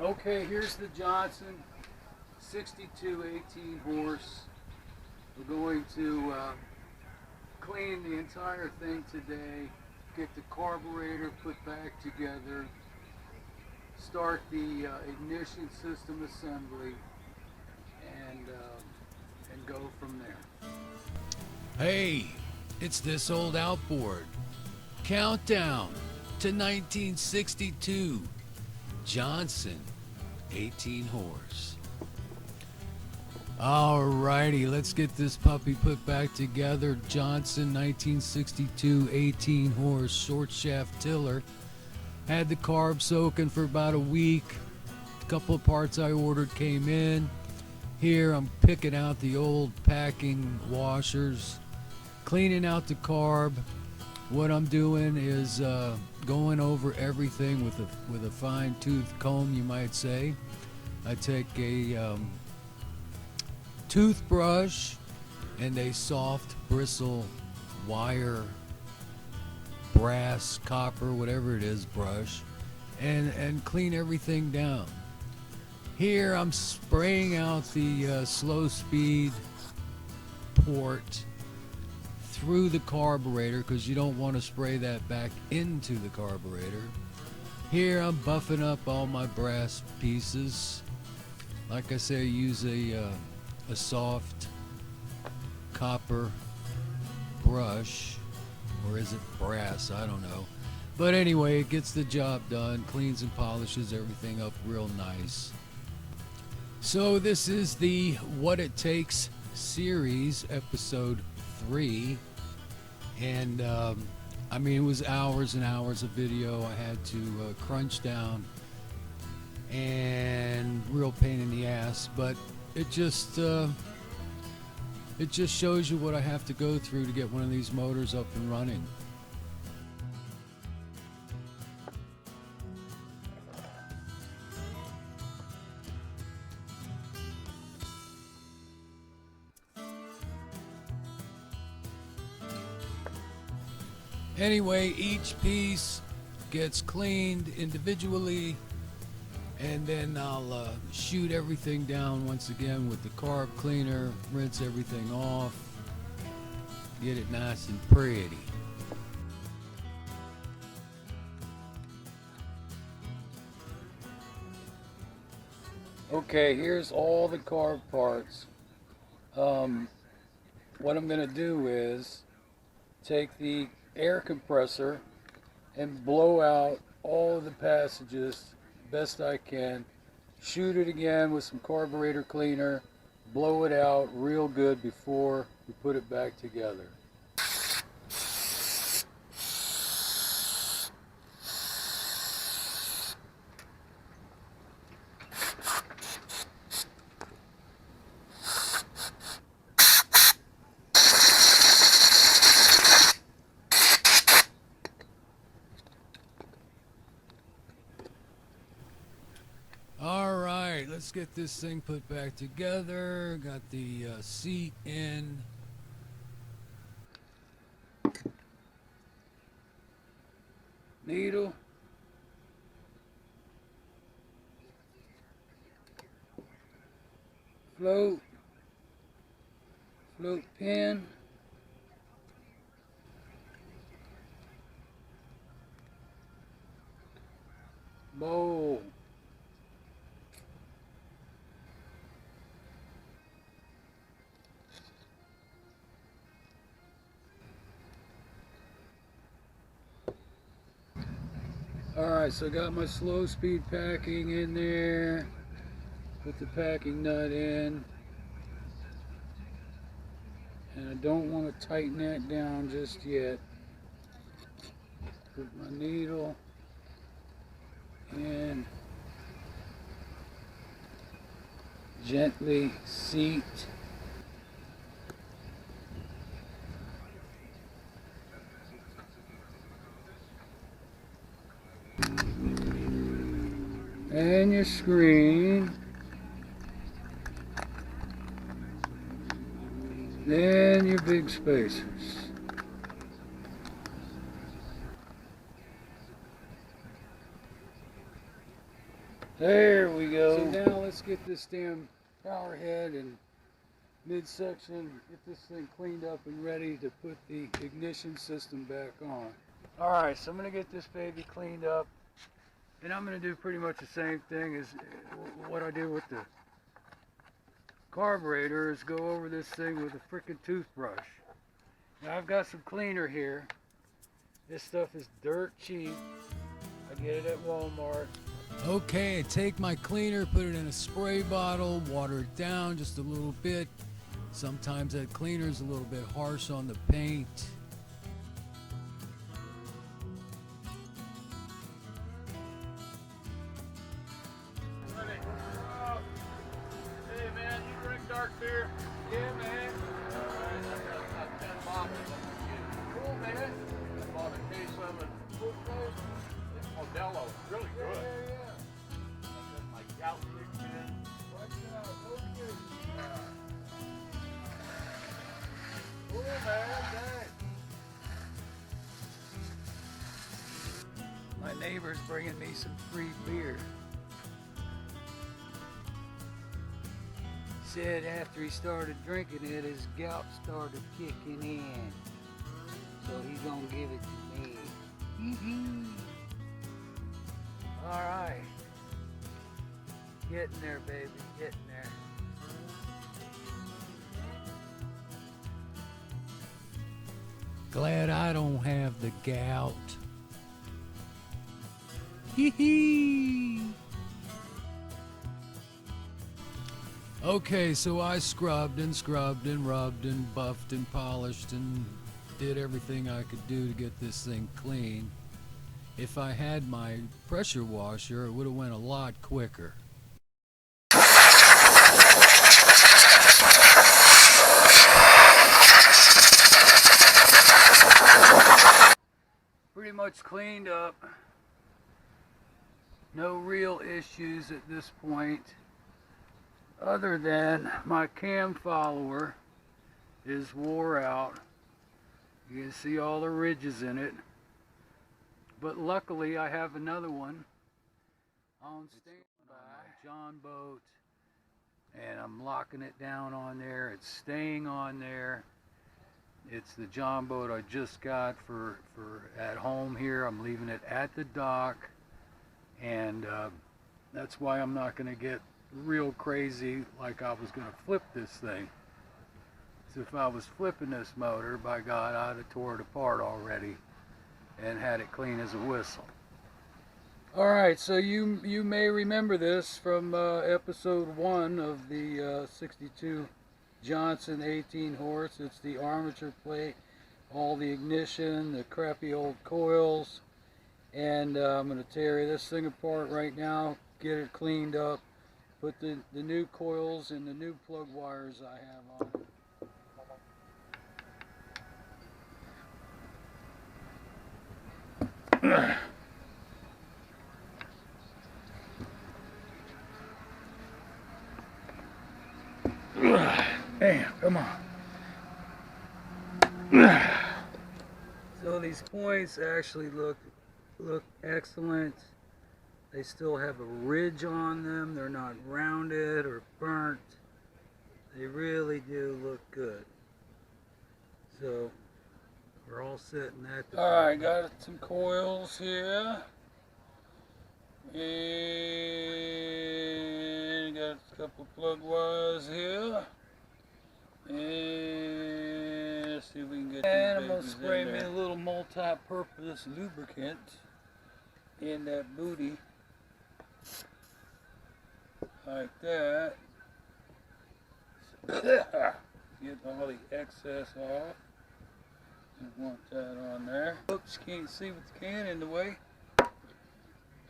Okay, here's the Johnson 62 18 horse. We're going to clean the entire thing today, get the carburetor put back together, start the ignition system assembly, and go from there. Hey, it's this old outboard. Countdown to 1962. Johnson, 18 horse. Alrighty, let's get this puppy put back together. Johnson, 1962, 18 horse, short shaft tiller. Had the carb soaking for about a week. A couple of parts I ordered came in. Here I'm picking out the old packing washers, cleaning out the carb. What I'm doing is going over everything with a fine tooth comb, you might say. I take a toothbrush and a soft bristle wire, brass, copper, whatever it is, brush, and clean everything down. Here I'm spraying out the slow speed port through the carburetor, because you don't want to spray that back into the carburetor. Here I'm buffing up all my brass pieces. Like I say, I use a soft copper brush, or is it brass? I don't know. But anyway, it gets the job done, cleans and polishes everything up real nice. So this is the What It Takes series, episode 3, and I mean, it was hours and hours of video I had to crunch down, and real pain in the ass, but it just shows you what I have to go through to get one of these motors up and running. Anyway, each piece gets cleaned individually, and then I'll shoot everything down once again with the carb cleaner, rinse everything off, get it nice and pretty. Okay, here's all the carb parts. What I'm going to do is take the air compressor and blow out all of the passages best I can, shoot it again with some carburetor cleaner, blow it out real good before we put it back together. Alright, let's get this thing put back together. Got the seat in. Needle. Float pin. Bowl. Alright, so I got my slow speed packing in there. Put the packing nut in. And I don't want to tighten that down just yet. Put my needle in. Gently seat. And your screen. Then your big spacers. There we go. So now let's get this damn power head and midsection, get this thing cleaned up and ready to put the ignition system back on. Alright, so I'm going to get this baby cleaned up, and I'm going to do pretty much the same thing as what I do with the carburetor, is go over this thing with a freaking toothbrush. Now I've got some cleaner here. This stuff is dirt cheap. I get it at Walmart. Okay, I take my cleaner, put it in a spray bottle, water it down just a little bit. Sometimes that cleaner is a little bit harsh on the paint. Hey man, you drink dark beer? Yeah, man. Alright, I got about 10 bottles of it. Cool, man. I bought a case of it. It's Modelo. It's really good. Yeah. I got my gout kicked in. Watch out. Okay. Cool man, thanks. My neighbor's bringing me some free beer. Said after he started drinking it, his gout started kicking in. So he's gonna give it to me. Alright. Getting there, baby, getting there. Glad I don't have the gout. Hee hee. Okay, so I scrubbed and rubbed and buffed and polished and did everything I could do to get this thing clean. If I had my pressure washer, it would have went a lot quicker. Pretty much cleaned up. No real issues at this point, other than my cam follower is wore out. You can see all the ridges in it, but luckily I have another one on standby, John boat, and I'm locking it down on there. It's staying on there. It's the John boat I just got for at home here. I'm leaving it at the dock, and that's why I'm not going to get real crazy like I was going to flip this thing. So if I was flipping this motor, by God, I'd have tore it apart already and had it clean as a whistle. Alright, so you may remember this from episode 1 of the 62 Johnson 18 horse. It's the armature plate, all the ignition, the crappy old coils, and I'm going to tear this thing apart right now, get it cleaned up, put the new coils and the new plug wires I have on it. Damn, come on. So these points actually look excellent. They still have a ridge on them. They're not rounded or burnt. They really do look good. So we're all set in that department. Alright, got some coils here. And got a couple plug wires here. And let's see if we can get. And I'm going to spray me a little multi-purpose lubricant in that booty. Like that. Get all the excess off. Don't want that on there. Oops, can't see with the can in the way.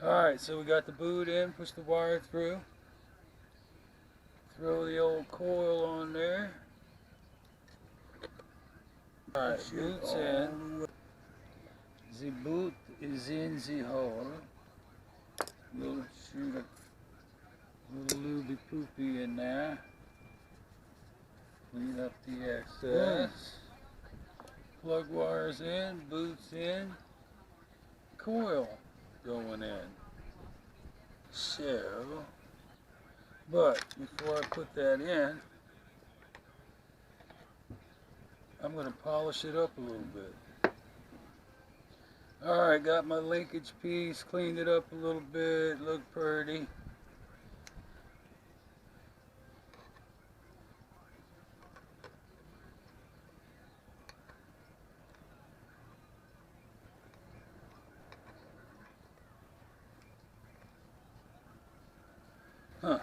Alright, so we got the boot in, push the wire through. Throw the old coil on there. Alright, boot's in. The boot is in the hole. We'll shoot a little looby poopy in there. Clean up the excess. Plug wires in, boots in, coil going in. So, but before I put that in, I'm going to polish it up a little bit. Alright, got my linkage piece, cleaned it up a little bit, looked pretty. Huh.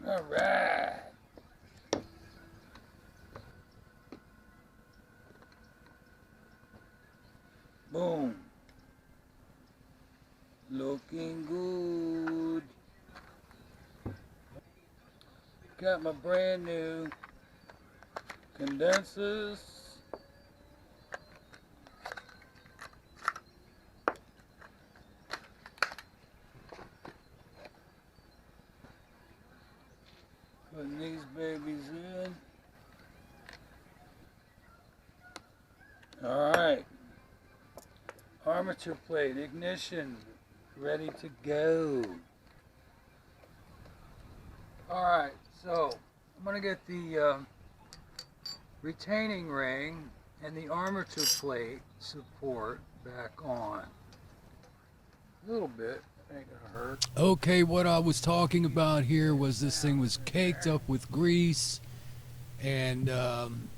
Alright. Boom. Looking good. Got my brand new condensers. Putting these babies in. Alright. Armature plate, ignition, ready to go. Alright, so I'm going to get the retaining ring and the armature plate support back on. A little bit, ain't going to hurt. Okay, what I was talking about here was this thing was caked up with grease, and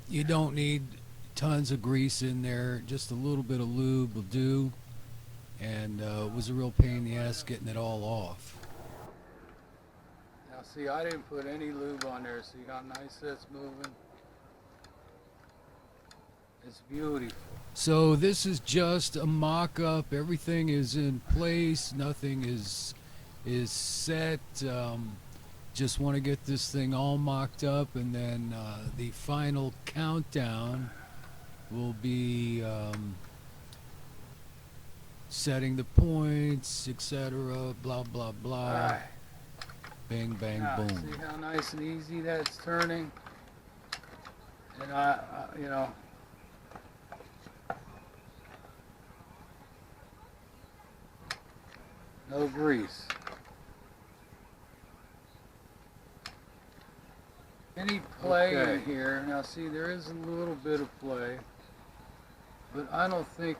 you don't need tons of grease in there, just a little bit of lube will do, and it was a real pain in the ass getting it all off. Now see, I didn't put any lube on there. See how nice that's moving? It's beautiful. So this is just a mock-up. Everything is in place. Nothing is set. Just want to get this thing all mocked up, and then the final countdown will be setting the points, etc. Blah blah blah. All right. Bang bang Now, boom. see how nice and easy that's turning? And you know, no grease. Any play in here? Now see, there is a little bit of play, but I don't think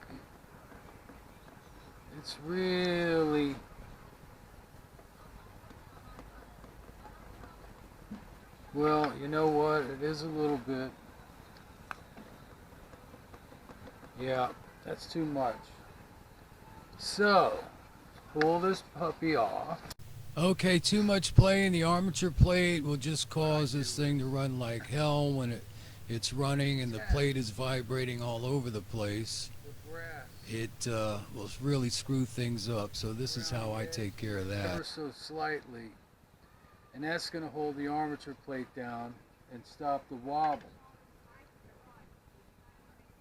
it's really well. You know what? It is a little bit. Yeah, that's too much. So, pull this puppy off. Okay, too much play in the armature plate will just cause this thing to run like hell when it's running and the plate is vibrating all over the place. It will really screw things up. So this is how I take care of that. Ever so slightly, and that's going to hold the armature plate down and stop the wobble.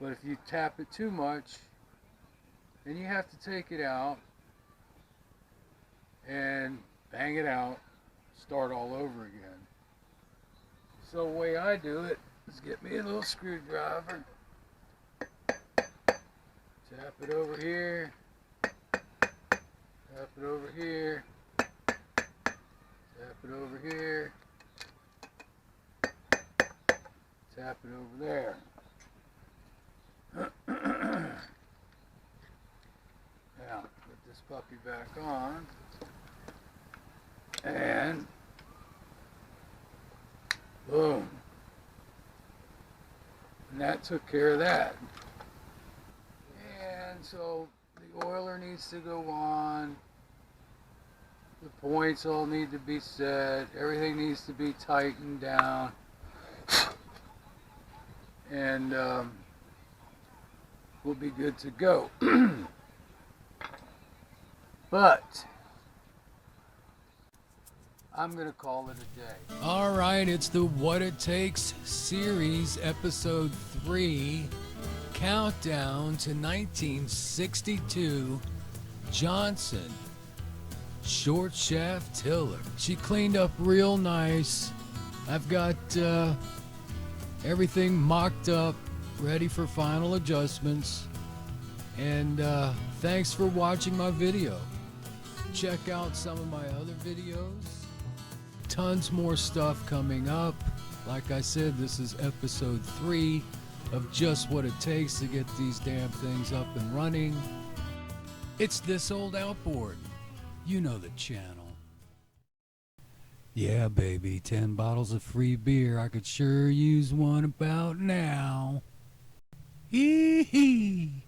But if you tap it too much, then you have to take it out and bang it out, start all over again. So the way I do it is get me a little screwdriver, tap it over here, tap it over here, tap it over here, tap it over there. Now, put this puppy back on. And boom. And that took care of that. And so the oiler needs to go on. The points all need to be set. Everything needs to be tightened down. And we'll be good to go. But I'm going to call it a day. All right, it's the What It Takes series, episode 3, countdown to 1962, Johnson short shaft tiller. She cleaned up real nice. I've got everything mocked up, ready for final adjustments. And thanks for watching my video. Check out some of my other videos. Tons more stuff coming up. Like I said, this is episode 3 of just what it takes to get these damn things up and running. It's This Old Outboard. You know the channel. Yeah, baby, 10 bottles of free beer. I could sure use one about now. Hee hee.